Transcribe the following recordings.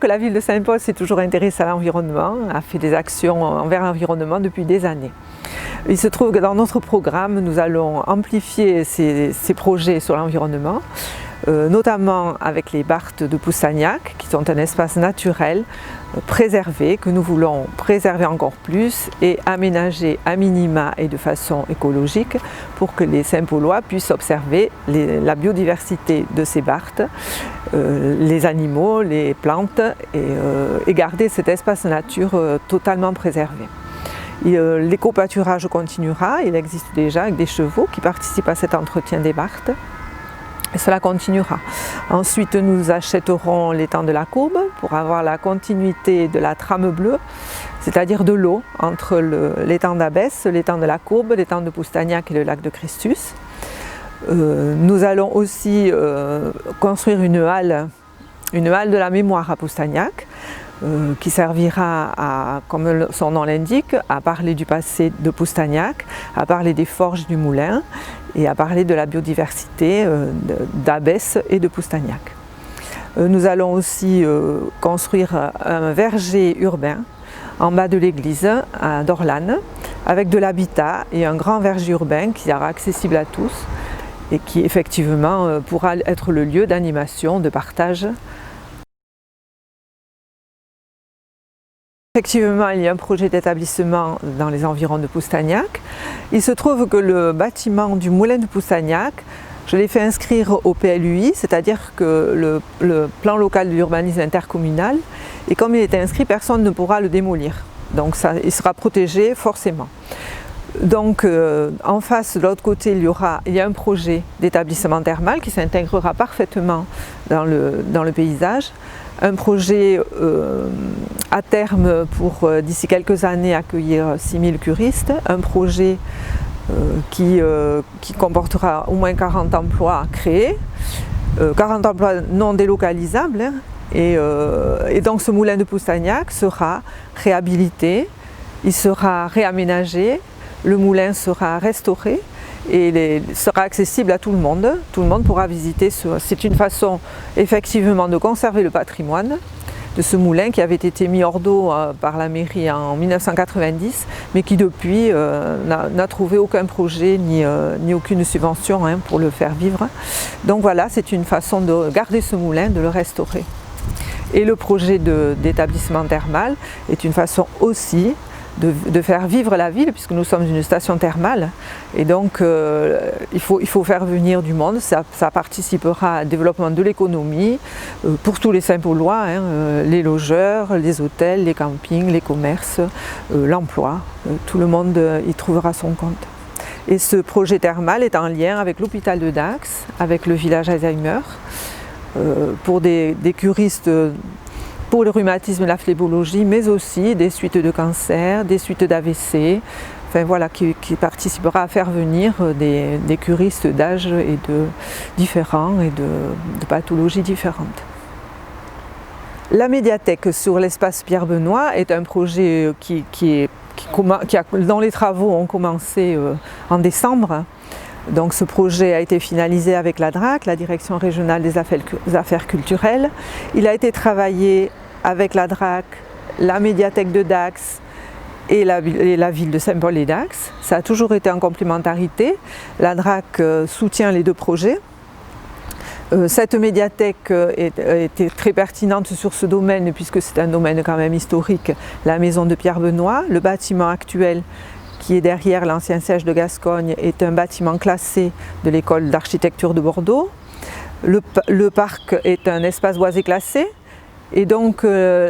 La ville de Saint-Paul s'est toujours intéressée à l'environnement, a fait des actions envers l'environnement depuis des années. Il se trouve que dans notre programme, nous allons amplifier ces projets sur l'environnement, notamment avec les Barthes de Poustagnac, qui sont un espace naturel préservé, que nous voulons préserver encore plus et aménager à minima et de façon écologique pour que les Saint-Paulois puissent observer la biodiversité de ces Barthes, les animaux, les plantes et garder cet espace nature totalement préservé. L'éco-pâturage continuera, il existe déjà avec des chevaux qui participent à cet entretien des Barthes. Et cela continuera. Ensuite, nous achèterons l'étang de la Courbe pour avoir la continuité de la trame bleue, c'est-à-dire de l'eau entre l'étang d'Abbesse, l'étang de la Courbe, l'étang de Poustagnac et le lac de Christus. Nous allons aussi construire une halle de la mémoire à Poustagnac, qui servira, comme son nom l'indique, à parler du passé de Poustagnac, à parler des forges du moulin et à parler de la biodiversité d'Abbesse et de Poustagnac. Nous allons aussi construire un verger urbain en bas de l'église à Dorlane avec de l'habitat et un grand verger urbain qui sera accessible à tous et qui effectivement pourra être le lieu d'animation, de partage. Effectivement, il y a un projet d'établissement dans les environs de Poustagnac. Il se trouve que le bâtiment du moulin de Poustagnac, je l'ai fait inscrire au PLUI, c'est-à-dire que le plan local de l'urbanisme intercommunal, et comme il est inscrit, personne ne pourra le démolir. Donc il sera protégé forcément. Donc en face, de l'autre côté, il y a un projet d'établissement thermal qui s'intégrera parfaitement dans le paysage. Un projet à terme pour d'ici quelques années accueillir 6000 curistes, un projet qui comportera au moins 40 emplois créés, 40 emplois non délocalisables, hein, et donc ce moulin de Poustagnac sera réhabilité, il sera réaménagé, le moulin sera restauré et sera accessible à tout le monde pourra visiter. C'est une façon effectivement de conserver le patrimoine de ce moulin qui avait été mis hors d'eau par la mairie en 1990 mais qui depuis n'a trouvé aucun projet ni aucune subvention hein, pour le faire vivre. Donc voilà, c'est une façon de garder ce moulin, de le restaurer. Et le projet d'établissement thermal est une façon aussi de faire vivre la ville, puisque nous sommes une station thermale et donc il faut faire venir du monde, ça participera au développement de l'économie pour tous les Saint-Paulois, hein, les logeurs, les hôtels, les campings, les commerces, l'emploi, tout le monde y trouvera son compte. Et ce projet thermal est en lien avec l'hôpital de Dax, avec le village Alzheimer, pour des curistes pour le rhumatisme et la phlébologie, mais aussi des suites de cancer, des suites d'AVC, enfin voilà, qui participera à faire venir des curistes d'âge et différents et de pathologies différentes. La médiathèque sur l'espace Pierre-Benoît est un projet dont les travaux ont commencé en décembre. Donc ce projet a été finalisé avec la DRAC, la Direction régionale des affaires culturelles. Il a été travaillé avec la DRAC, la médiathèque de Dax et la ville de Saint-Paul-et-Dax. Ça a toujours été en complémentarité. La DRAC soutient les deux projets. Cette médiathèque était très pertinente sur ce domaine puisque c'est un domaine quand même historique, la maison de Pierre-Benoît. Le bâtiment actuel qui est derrière l'ancien siège de Gascogne, est un bâtiment classé de l'école d'architecture de Bordeaux. Le parc est un espace boisé classé et donc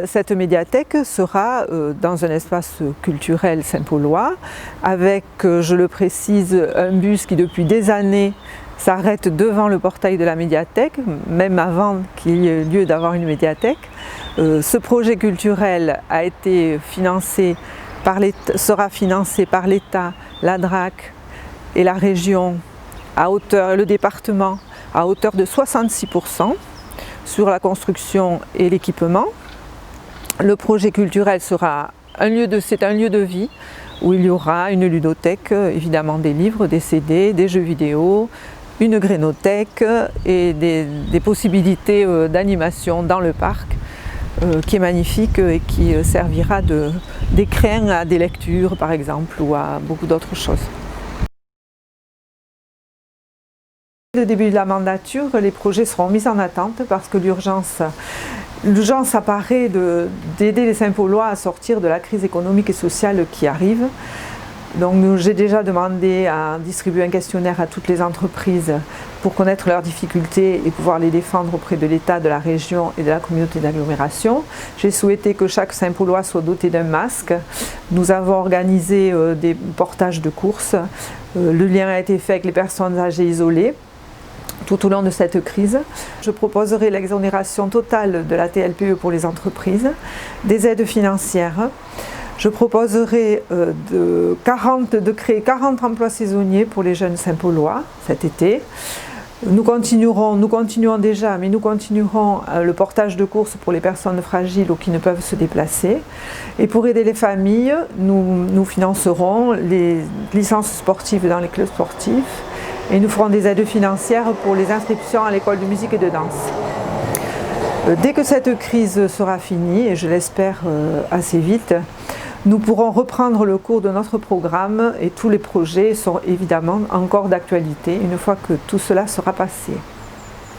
cette médiathèque sera dans un espace culturel saint-paulois avec, je le précise, un bus qui depuis des années s'arrête devant le portail de la médiathèque, même avant qu'il y ait lieu d'avoir une médiathèque. Ce projet culturel a été sera financé par l'État, la DRAC et la région, le département, à hauteur de 66% sur la construction et l'équipement. Le projet culturel sera c'est un lieu de vie où il y aura une ludothèque, évidemment des livres, des CD, des jeux vidéo, une grénothèque et des possibilités d'animation dans le parc qui est magnifique et qui servira d'écrin à des lectures par exemple ou à beaucoup d'autres choses. Dès le début de la mandature, les projets seront mis en attente parce que l'urgence apparaît d'aider les Saint-Paulois à sortir de la crise économique et sociale qui arrive. Donc j'ai déjà demandé à distribuer un questionnaire à toutes les entreprises pour connaître leurs difficultés et pouvoir les défendre auprès de l'État, de la région et de la communauté d'agglomération. J'ai souhaité que chaque Saint-Paulois soit doté d'un masque. Nous avons organisé des portages de courses. Le lien a été fait avec les personnes âgées isolées tout au long de cette crise. Je proposerai l'exonération totale de la TLPE pour les entreprises, des aides financières. Je proposerai de créer 40 emplois saisonniers pour les jeunes Saint-Paulois cet été. Nous continuerons déjà, mais nous continuerons le portage de courses pour les personnes fragiles ou qui ne peuvent se déplacer. Et pour aider les familles, nous financerons les licences sportives dans les clubs sportifs et nous ferons des aides financières pour les inscriptions à l'école de musique et de danse. Dès que cette crise sera finie, et je l'espère assez vite, nous pourrons reprendre le cours de notre programme et tous les projets sont évidemment encore d'actualité une fois que tout cela sera passé.